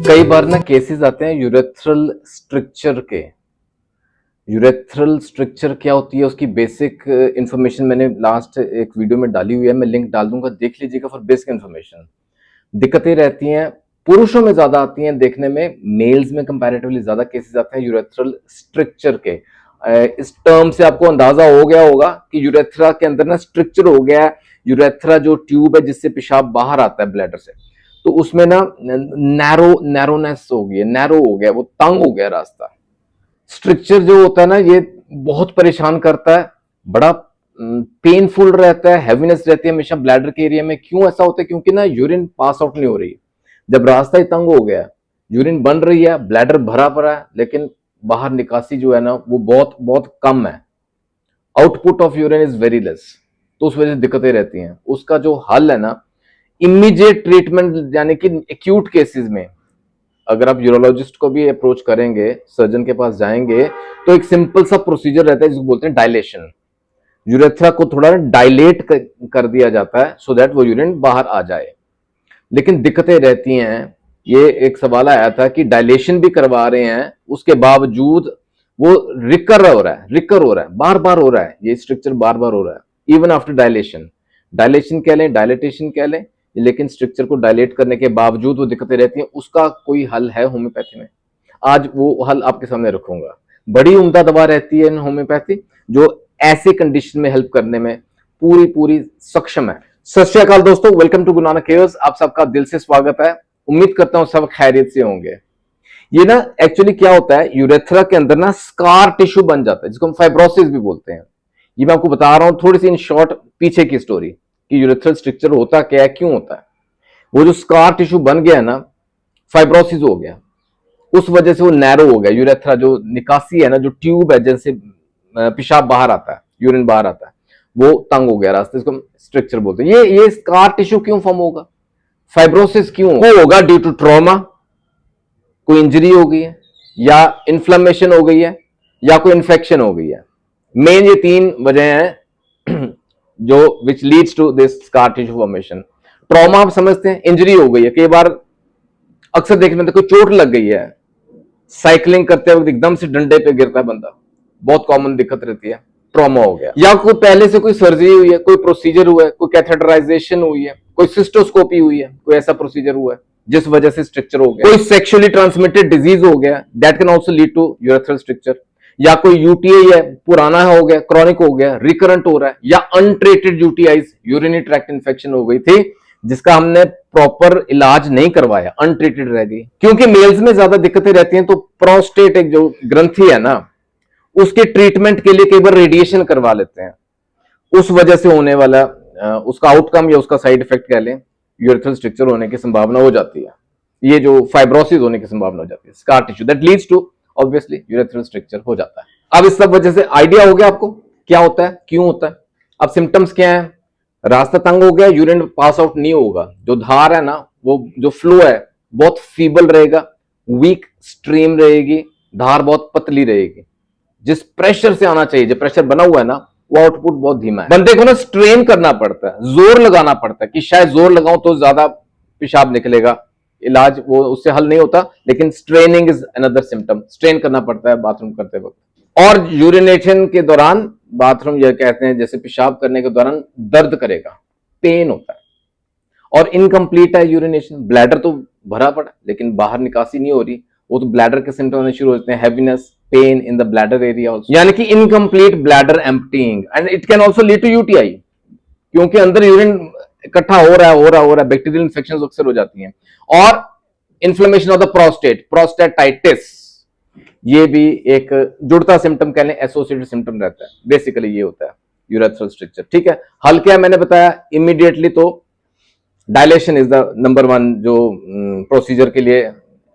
कई बार ना केसेस आते हैं यूरेथ्रल स्ट्रक्चर के। यूरेथ्रल स्ट्रक्चर क्या होती है, उसकी बेसिक इंफॉर्मेशन मैंने लास्ट एक वीडियो में डाली हुई है, मैं लिंक डाल दूंगा, देख लीजिएगा फॉर बेसिक इंफॉर्मेशन। दिक्कतें रहती हैं, पुरुषों में ज्यादा आती हैं देखने में, मेल्स में कंपैरेटिवली ज्यादा केसेस आते हैं यूरेथ्रल स्ट्रक्चर के। इस टर्म से आपको अंदाजा हो गया होगा कि यूरेथ्रा के अंदर ना स्ट्रक्चर हो गया है। यूरेथ्रा जो ट्यूब है जिससे पेशाब बाहर आता है ब्लैडर से, तो उसमें ना नैरोनेस हो गई है, नैरो हो गया, वो तंग हो गया रास्ता। स्ट्रक्चर जो होता है ना, ये बहुत परेशान करता है, बड़ा पेनफुल रहता है, हैवीनेस रहती है हमेशा ब्लैडर के एरिया में। क्यों ऐसा होता है? क्योंकि ना यूरिन पास आउट नहीं हो रही। जब रास्ता ही तंग हो गया, यूरिन बन रही है, ब्लैडर भरा पड़ा है, लेकिन बाहर निकासी जो है ना वो बहुत बहुत कम है। Output of urine is very less, तो उस वजह से दिक्कतें रहती हैं। उसका जो हल है ना, इमीडिएट ट्रीटमेंट, यानी कि एक्यूट केसेस में अगर आप यूरोलॉजिस्ट को भी अप्रोच करेंगे, सर्जन के पास जाएंगे, तो एक सिंपल सा प्रोसीजर रहता है जिसको बोलते हैं डायलेशन। यूरेथ्रा को थोड़ा डायलेट कर दिया जाता है सो दैट वो यूरिन बाहर आ जाए। लेकिन दिक्कतें रहती हैं। ये एक सवाल आया था कि डायलेशन भी करवा रहे हैं, उसके बावजूद वो रिकर हो रहा है, बार बार हो रहा है, ये स्ट्रक्चर बार बार हो रहा है इवन आफ्टर डायलेशन। डायलेशन कह लें, डायलेटेशन कह लें, लेकिन स्ट्रक्चर को डायलेट करने के बावजूद वो दिक्कतें रहती हैं। उसका कोई हल है होम्योपैथी में? आज वो हल आपके सामने रखूंगा। बड़ी उम्दा दवा रहती है होम्योपैथी, जो ऐसे कंडीशन में हेल्प करने में पूरी पूरी सक्षम है। सत श्री अकाल दोस्तों, welcome to Guru Nanak cares. आप सबका दिल से स्वागत है। उम्मीद करता हूं सब खैरियत से होंगे। ये ना एक्चुअली क्या होता है, यूरेथ्रा के अंदर ना स्कार टिश्यू बन जाता है, जिसको हम फाइब्रोसिस भी बोलते हैं। ये मैं आपको बता रहा हूं थोड़ी सी इन शॉर्ट पीछे की स्टोरी कि यूरेथ्रल स्ट्रक्चर होता क्या है, क्यों होता है। वो जो स्कार टिश्यू बन गया है ना, फाइब्रोसिस हो गया, उस वजह से वो नैरो हो गया। यूरेथ्रा जो निकासी है ना, जो ट्यूब है जैसे पेशाब बाहर आता है, यूरिन बाहर आता है, वो तंग हो गया रास्ते, इसको हम स्ट्रक्चर बोलते हैं। ये स्कार टिश्यू क्यों फॉर्म होगा, फाइब्रोसिस क्यों होगा? ड्यू टू ट्रॉमा, कोई इंजरी हो गई है, या इन्फ्लेमेशन हो गई है, या कोई इन्फेक्शन हो गई है। मेन ये तीन वजह हैं जो which leads to this scar tissue formation. Trauma आप समझते हैं, इंजरी हो गई है। कई बार अक्सर देखने में कोई चोट लग गई है, साइकिलिंग करते वक्त एकदम से डंडे पे गिरता है बंदा, बहुत कॉमन दिक्कत रहती है, ट्रॉमा हो गया। या कोई पहले से कोई सर्जरी हुई है, कोई प्रोसीजर हुआ है, कोई कैथेटराइजेशन हुई है, कोई सिस्टोस्कोपी हुई है, कोई ऐसा प्रोसीजर हुआ है जिस वजह से स्ट्रक्चर हो गया। कोई सेक्सुअली ट्रांसमिटेड डिजीज हो गया, that can also lead to urethral structure. या कोई यूटीआई है, पुराना हो गया, क्रॉनिक हो गया, रिकरेंट हो रहा है। या untreated UTIs, urinary tract infection हो गई थी जिसका हमने प्रॉपर इलाज नहीं करवाया, अनट्रीटेड रह गई। क्योंकि मेल्स में ज्यादा दिक्कतें रहती हैं, तो प्रोस्टेट एक जो ग्रंथि है ना, उसके ट्रीटमेंट के लिए कई बार रेडिएशन करवा लेते हैं। उस वजह से होने वाला उसका आउटकम या उसका साइड इफेक्ट कह लें, यूरेथ्रल स्ट्रक्चर होने की संभावना हो जाती है। ये जो फाइब्रोसिस होने की संभावना हो जाती है, scar tissue that leads to obviously urethral structure हो जाता है। अब इस सब वजह से आइडिया हो गया आपको क्या होता है, क्यों होता है। अब सिम्टम्स क्या है? रास्ता तंग हो गया, यूरिन पास आउट नहीं होगा, जो धार है ना, वो जो फ्लो है बहुत फीबल रहेगा, वीक स्ट्रीम रहेगी, धार बहुत पतली रहेगी। जिस प्रेशर से आना चाहिए, जो प्रेशर बना हुआ है ना, वो आउटपुट बहुत धीमा है। बंदे को ना स्ट्रेन करना पड़ता है, जोर लगाना पड़ता है कि शायद जोर लगाऊं तो ज्यादा पेशाब निकलेगा, इलाज वो उससे हल नहीं होता। लेकिन straining is another symptom, strain करना पड़ता है बाथरूम करते वक्त। और यूरिनेशन के दौरान, बाथरूम यह कहते हैं जैसे पेशाब करने के दौरान दर्द करेगा, पेन होता है। और इनकम्प्लीट है यूरिनेशन, ब्लैडर तो भरा पड़ा लेकिन बाहर निकासी नहीं हो रही, वो तो ब्लैडर के सिम्टम आने शुरू होते हैं, heaviness, pain in the bladder area also, यानी कि incomplete bladder emptying. And it can also lead to UTI, क्योंकि अंदर यूरिन इकट्ठा हो रहा है, बैक्टीरियल इन्फेक्शंस अक्सर हो जाती हैं। और inflammation of the prostate, prostatitis, ये भी एक जुड़ता सिम्टम कह लें, एसोसिएटेड सिम्टम रहता है। बेसिकली ये होता है यूरेथ्रल स्ट्रक्चर। ठीक है, हल क्या मैंने बताया इमीडिएटली, तो dilation is the number one जो प्रोसीजर के लिए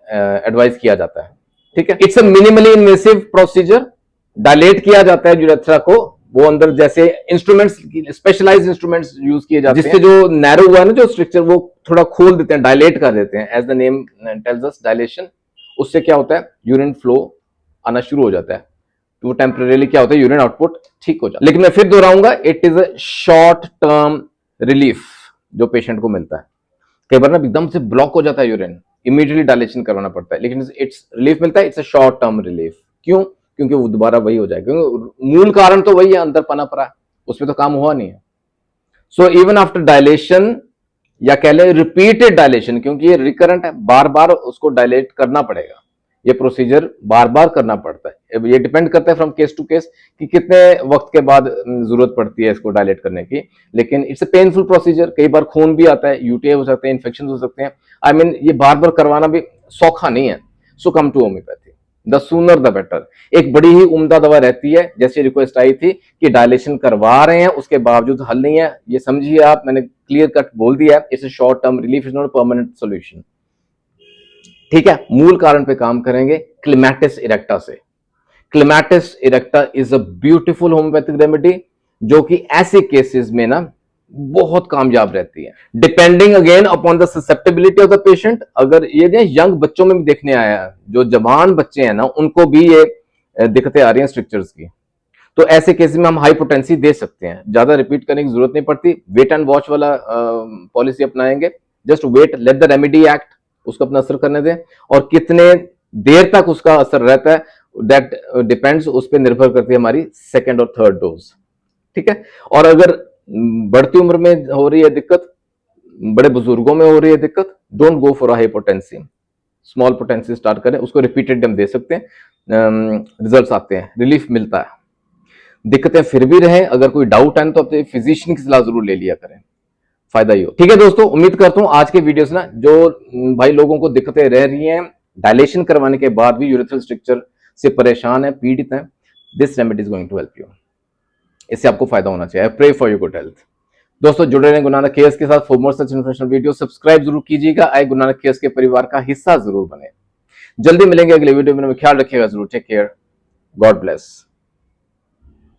एडवाइस किया जाता है। ठीक है, it's a minimally invasive procedure. Dilate किया जाता है यूरेथ्रा को, वो अंदर जैसे इंस्ट्रूमेंट्स, स्पेशलाइज्ड इंस्ट्रूमेंट्स यूज किए जाते हैं, जिससे जो नैरो हुआ है ना जो स्ट्रक्चर, वो थोड़ा खोल देते हैं, डायलेट कर देते हैं, as the name tells us, dilation. उससे क्या होता है, यूरिन फ्लो आना शुरू हो जाता है, तो वो टेम्परेली क्या होता है, यूरिन आउटपुट ठीक हो जाता है। लेकिन मैं फिर दोहराऊंगा, it is a short term relief जो पेशेंट को मिलता है। कई बार ना एकदम से ब्लॉक हो जाता है यूरिन, इमीडिएटली डायलेशन करवाना पड़ता है, लेकिन इट्स रिलीफ मिलता है, it's a short term relief. क्यों? क्योंकि वो दोबारा वही हो जाएगा, क्योंकि मूल कारण तो वही है, अंदर पना पड़ा है, उसमें तो काम हुआ नहीं है। सो इवन आफ्टर डायलेशन, या कह लें रिपीटेड डायलेशन, क्योंकि ये रिकरेंट है, बार बार उसको डायलेट करना पड़ेगा, ये प्रोसीजर बार बार करना पड़ता है। ये डिपेंड करता है फ्रॉम केस टू केस कि कितने वक्त के बाद जरूरत पड़ती है इसको डायलेट करने की, लेकिन इट्स ए पेनफुल प्रोसीजर। कई बार खून भी आता है, यूटीआई हो सकते हैं, इन्फेक्शन हो सकते हैं, आई मीन ये बार बार करवाना भी सौखा नहीं है। So come to homeopathy, the sooner the better. एक बड़ी ही उम्दा दवा रहती है, जैसे रिक्वेस्ट आई थी कि डायलेशन करवा रहे हैं उसके बावजूद हल नहीं है, ये समझिए आप, मैंने क्लियर कट बोल दिया है, it's short term relief, is not permanent solution. ठीक है, मूल कारण पे काम करेंगे क्लेमैटिस इरेक्टा से। Clematis erecta is a beautiful homeopathic remedy, जो कि ऐसे केसेस में ना बहुत कामयाब रहती है, depending again upon the susceptibility of the patient. अगर ये यंग बच्चों में भी देखने आया है, जो जवान बच्चे हैं ना, उनको भी ये दिक्कतें आ रही हैं स्ट्रक्चर्स की, तो ऐसे केसेस में हम हाई पोटेंसी दे सकते हैं, ज्यादा रिपीट करने की जरूरत नहीं पड़ती, वेट एंड वॉच वाला पॉलिसी अपनाएंगे, just wait, let the remedy act, उसको अपना असर करने दें, और कितने देर तक उसका असर रहता है दैट डिपेंड्स, उस पर निर्भर करती है हमारी सेकेंड और थर्ड डोज। ठीक है, और अगर बढ़ती उम्र में हो रही है दिक्कत, बड़े बुजुर्गों में हो रही है दिक्कत, don't go for high potency, small potency start करें, उसको रिपीटेड हम दे सकते हैं, रिजल्ट्स आते हैं, रिलीफ मिलता है। दिक्कतें फिर भी रहे, अगर कोई डाउट है तो अपने फिजिशियन की सलाह जरूर ले लिया करें, फायदा ही हो। ठीक है दोस्तों, उम्मीद करता हूं आज के वीडियोस ना, जो भाई लोगों को दिक्कतें रह रही हैं डायलेशन करवाने के बाद भी, यूरेथ्रल स्ट्रक्चर से परेशान है, पीड़ित है, this remedy is going to help you, इससे आपको फायदा होना चाहिए। Pray for your good health. दोस्तों जुड़े रहें गुरु नानक केयर्स के साथ, for more such informational video subscribe जरूर कीजिएगा, आए गुरु नानक केयर्स के परिवार का हिस्सा जरूर बने। जल्दी मिलेंगे अगले वीडियो में, ख्याल रखिएगा जरूर, टेक केयर, गॉड ब्लेस।